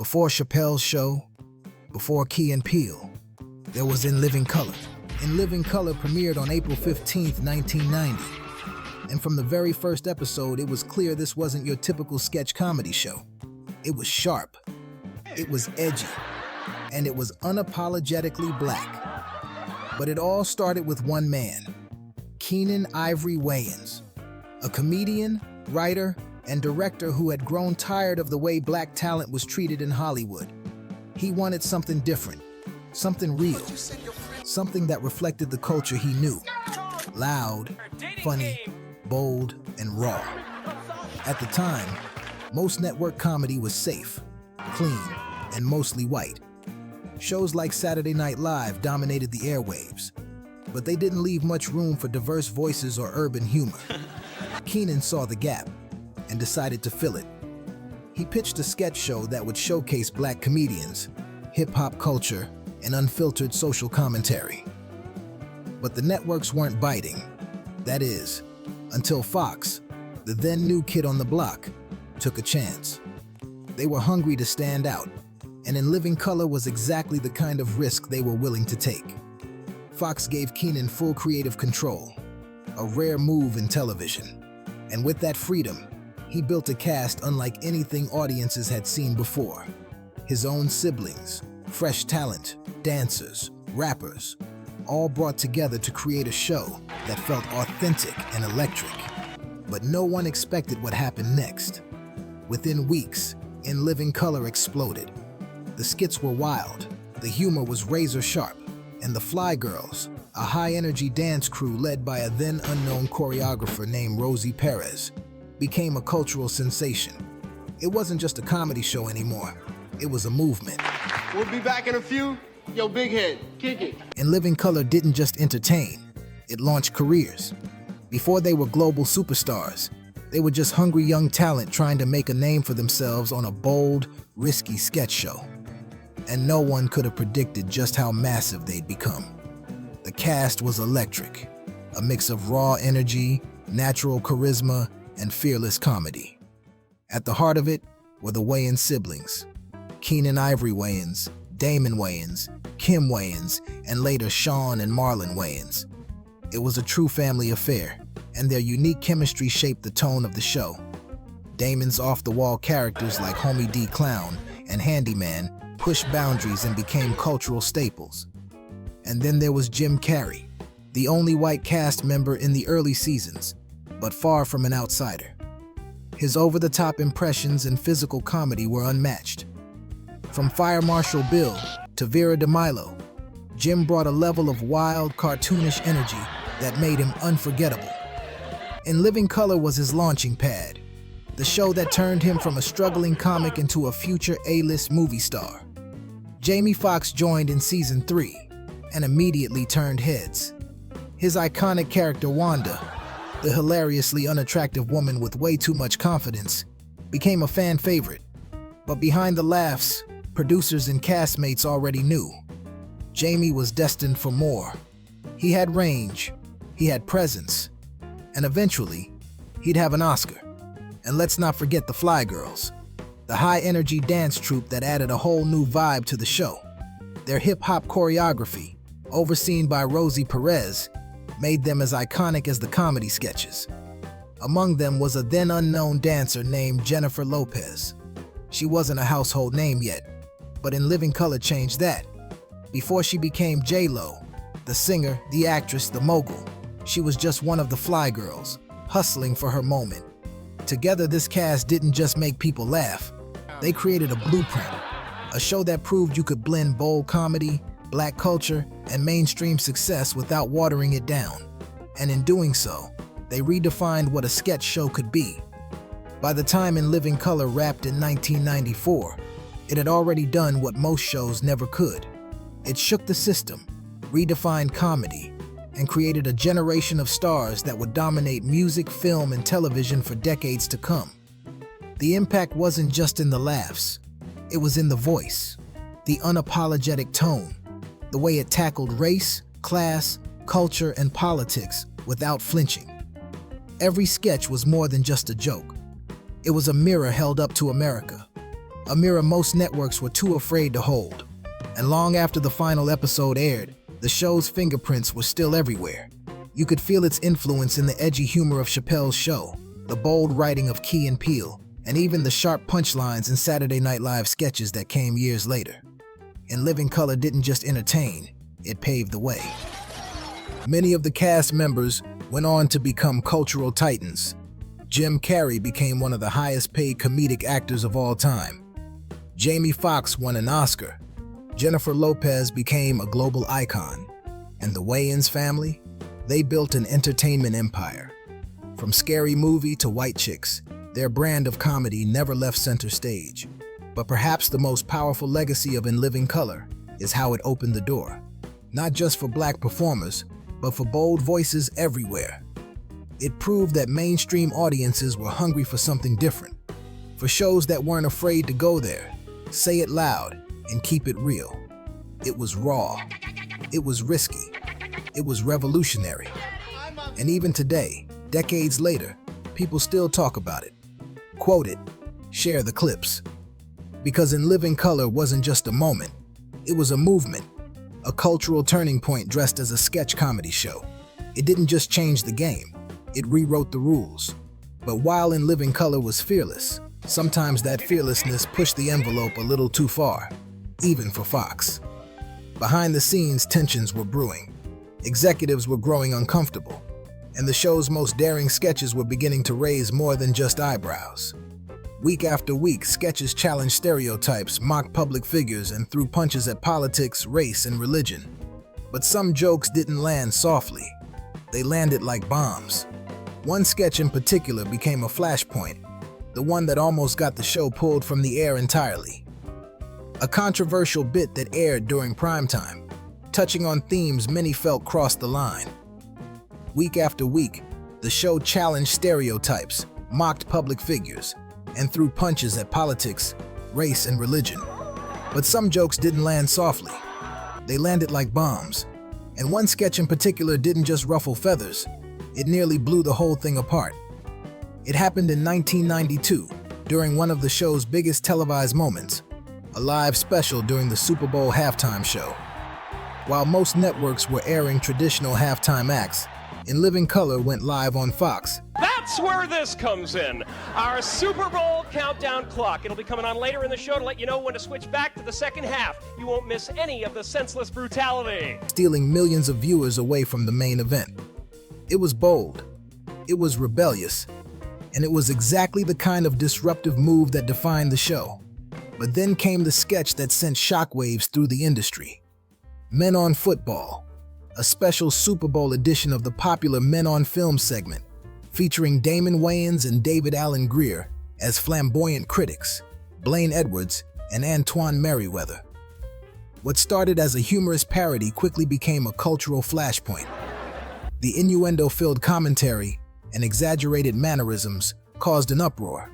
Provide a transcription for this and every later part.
Before Chappelle's Show, before Key and Peele, there was In Living Color. In Living Color premiered on April 15th, 1990. And from the very first episode, it was clear this wasn't your typical sketch comedy show. It was sharp, it was edgy, and it was unapologetically black. But it all started with one man, Keenen Ivory Wayans, a comedian, writer, and director who had grown tired of the way black talent was treated in Hollywood. He wanted something different, something real, something that reflected the culture he knew. Loud, funny, bold, and raw. At the time, most network comedy was safe, clean, and mostly white. Shows like Saturday Night Live dominated the airwaves, but they didn't leave much room for diverse voices or urban humor. Keenen saw the gap and decided to fill it. He pitched a sketch show that would showcase black comedians, hip-hop culture, and unfiltered social commentary. But the networks weren't biting. That is, until Fox, the then new kid on the block, took a chance. They were hungry to stand out, and In Living Color was exactly the kind of risk they were willing to take. Fox gave Keenen full creative control, a rare move in television. And with that freedom, he built a cast unlike anything audiences had seen before. His own siblings, fresh talent, dancers, rappers, all brought together to create a show that felt authentic and electric. But no one expected what happened next. Within weeks, In Living Color exploded. The skits were wild, the humor was razor sharp, and the Fly Girls, a high-energy dance crew led by a then-unknown choreographer named Rosie Perez, became a cultural sensation. It wasn't just a comedy show anymore, it was a movement. We'll be back in a few. Yo, big head, kick it. In Living Color didn't just entertain, it launched careers. Before they were global superstars, they were just hungry young talent trying to make a name for themselves on a bold, risky sketch show. And no one could have predicted just how massive they'd become. The cast was electric, a mix of raw energy, natural charisma, and fearless comedy. At the heart of it were the Wayans siblings, Keenen Ivory Wayans, Damon Wayans, Kim Wayans, and later Sean and Marlon Wayans. It was a true family affair, and their unique chemistry shaped the tone of the show. Damon's off-the-wall characters like Homie D. Clown and Handyman pushed boundaries and became cultural staples. And then there was Jim Carrey, the only white cast member in the early seasons, but far from an outsider. His over-the-top impressions and physical comedy were unmatched. From Fire Marshal Bill to Vera DeMilo, Jim brought a level of wild, cartoonish energy that made him unforgettable. In Living Color was his launching pad, the show that turned him from a struggling comic into a future A-list movie star. Jamie Foxx joined in season 3 and immediately turned heads. His iconic character Wanda, the hilariously unattractive woman with way too much confidence, became a fan favorite. But behind the laughs, producers and castmates already knew. Jamie was destined for more. He had range, he had presence, and eventually, he'd have an Oscar. And let's not forget the Fly Girls, the high-energy dance troupe that added a whole new vibe to the show. Their hip-hop choreography, overseen by Rosie Perez, made them as iconic as the comedy sketches. Among them was a then-unknown dancer named Jennifer Lopez. She wasn't a household name yet, but In Living Color changed that. Before she became J-Lo, the singer, the actress, the mogul, she was just one of the Fly Girls, hustling for her moment. Together, this cast didn't just make people laugh. They created a blueprint, a show that proved you could blend bold comedy, black culture, and mainstream success without watering it down. And in doing so, they redefined what a sketch show could be. By the time In Living Color wrapped in 1994, it had already done what most shows never could. It shook the system, redefined comedy, and created a generation of stars that would dominate music, film, and television for decades to come. The impact wasn't just in the laughs, it was in the voice, the unapologetic tone, the way it tackled race, class, culture, and politics without flinching. Every sketch was more than just a joke. It was a mirror held up to America, a mirror most networks were too afraid to hold. And long after the final episode aired, the show's fingerprints were still everywhere. You could feel its influence in the edgy humor of Chappelle's show, the bold writing of Key and Peele, and even the sharp punchlines in Saturday Night Live sketches that came years later. In Living Color didn't just entertain, it paved the way. Many of the cast members went on to become cultural titans. Jim Carrey became one of the highest-paid comedic actors of all time. Jamie Foxx won an Oscar. Jennifer Lopez became a global icon. And the Wayans family? They built an entertainment empire. From Scary Movie to White Chicks, their brand of comedy never left center stage. But perhaps the most powerful legacy of In Living Color is how it opened the door, not just for Black performers, but for bold voices everywhere. It proved that mainstream audiences were hungry for something different, for shows that weren't afraid to go there, say it loud, and keep it real. It was raw, it was risky, it was revolutionary. And even today, decades later, people still talk about it, quote it, share the clips. Because In Living Color wasn't just a moment, it was a movement, a cultural turning point dressed as a sketch comedy show. It didn't just change the game, it rewrote the rules. But while In Living Color was fearless, sometimes that fearlessness pushed the envelope a little too far, even for Fox. Behind the scenes, tensions were brewing. Executives were growing uncomfortable, and the show's most daring sketches were beginning to raise more than just eyebrows. Week after week, sketches challenged stereotypes, mocked public figures, and threw punches at politics, race, and religion. But some jokes didn't land softly. They landed like bombs. One sketch in particular became a flashpoint, the one that almost got the show pulled from the air entirely. A controversial bit that aired during primetime, touching on themes many felt crossed the line. Week after week, the show challenged stereotypes, mocked public figures, and threw punches at politics, race, and religion. But some jokes didn't land softly. They landed like bombs. And one sketch in particular didn't just ruffle feathers, it nearly blew the whole thing apart. It happened in 1992, during one of the show's biggest televised moments, a live special during the Super Bowl halftime show. While most networks were airing traditional halftime acts, In Living Color went live on Fox. That's where this comes in. Our Super Bowl countdown clock. It'll be coming on later in the show to let you know when to switch back to the second half. You won't miss any of the senseless brutality. Stealing millions of viewers away from the main event. It was bold, it was rebellious, and it was exactly the kind of disruptive move that defined the show. But then came the sketch that sent shockwaves through the industry. Men on Football, a special Super Bowl edition of the popular Men on Film segment, featuring Damon Wayans and David Alan Grier as flamboyant critics, Blaine Edwards and Antoine Merriweather. What started as a humorous parody quickly became a cultural flashpoint. The innuendo-filled commentary and exaggerated mannerisms caused an uproar,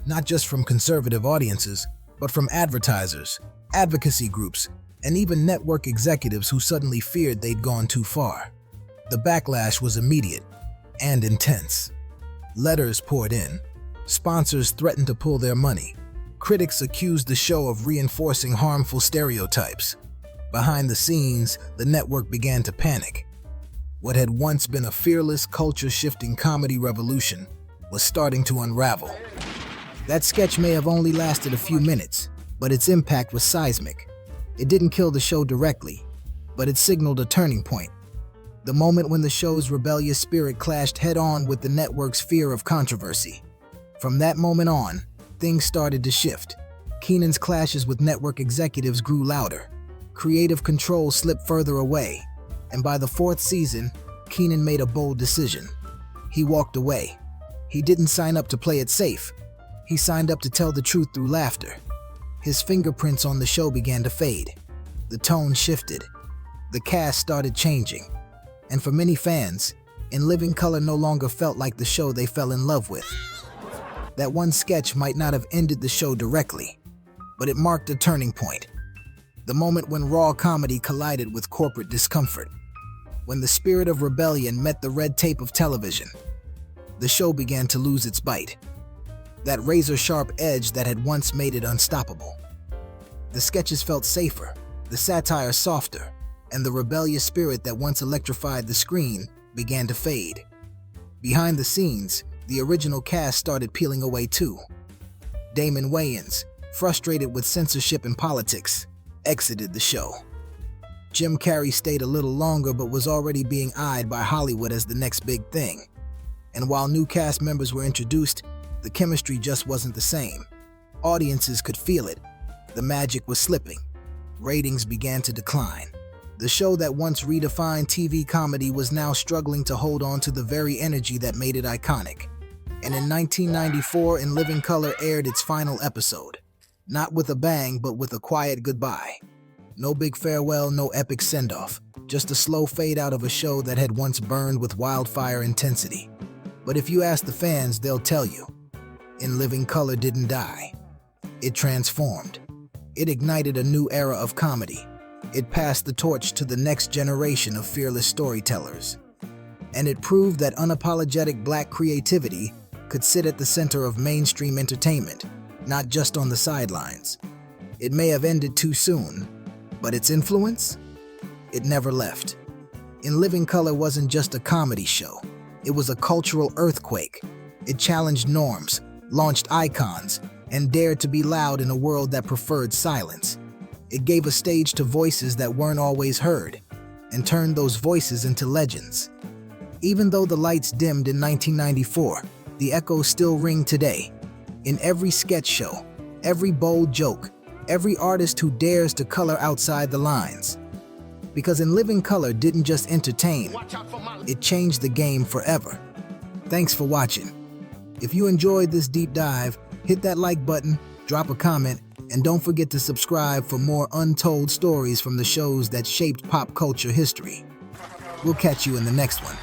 not just from conservative audiences, but from advertisers, advocacy groups, and even network executives who suddenly feared they'd gone too far. The backlash was immediate and intense. Letters poured in. Sponsors threatened to pull their money. Critics accused the show of reinforcing harmful stereotypes. Behind the scenes, the network began to panic. What had once been a fearless, culture-shifting comedy revolution was starting to unravel. That sketch may have only lasted a few minutes, but its impact was seismic. It didn't kill the show directly, but it signaled a turning point. The moment when the show's rebellious spirit clashed head-on with the network's fear of controversy. From that moment on, things started to shift. Keenan's clashes with network executives grew louder. Creative control slipped further away, and by the fourth season, Keenan made a bold decision. He walked away. He didn't sign up to play it safe. He signed up to tell the truth through laughter. His fingerprints on the show began to fade. The tone shifted. The cast started changing. And for many fans, In Living Color no longer felt like the show they fell in love with. That one sketch might not have ended the show directly, but it marked a turning point. The moment when raw comedy collided with corporate discomfort. When the spirit of rebellion met the red tape of television. The show began to lose its bite. that razor-sharp edge that had once made it unstoppable. The sketches felt safer, the satire softer, and the rebellious spirit that once electrified the screen began to fade. Behind the scenes, the original cast started peeling away too. Damon Wayans, frustrated with censorship and politics, exited the show. Jim Carrey stayed a little longer but was already being eyed by Hollywood as the next big thing. And while new cast members were introduced, the chemistry just wasn't the same. Audiences could feel it. The magic was slipping. Ratings began to decline. The show that once redefined TV comedy was now struggling to hold on to the very energy that made it iconic. And in 1994, In Living Color aired its final episode. Not with a bang, but with a quiet goodbye. No big farewell, no epic send-off. Just a slow fade out of a show that had once burned with wildfire intensity. But if you ask the fans, they'll tell you, In Living Color didn't die. It transformed. It ignited a new era of comedy. It passed the torch to the next generation of fearless storytellers. And it proved that unapologetic Black creativity could sit at the center of mainstream entertainment, not just on the sidelines. It may have ended too soon, but its influence? It never left. In Living Color wasn't just a comedy show. It was a cultural earthquake. It challenged norms, launched icons, and dared to be loud in a world that preferred silence. It gave a stage to voices that weren't always heard, and turned those voices into legends. Even though the lights dimmed in 1994, the echoes still ring today. In every sketch show, every bold joke, every artist who dares to color outside the lines. Because In Living Color didn't just entertain, it changed the game forever. Thanks for watching. If you enjoyed this deep dive, hit that like button, drop a comment, and don't forget to subscribe for more untold stories from the shows that shaped pop culture history. We'll catch you in the next one.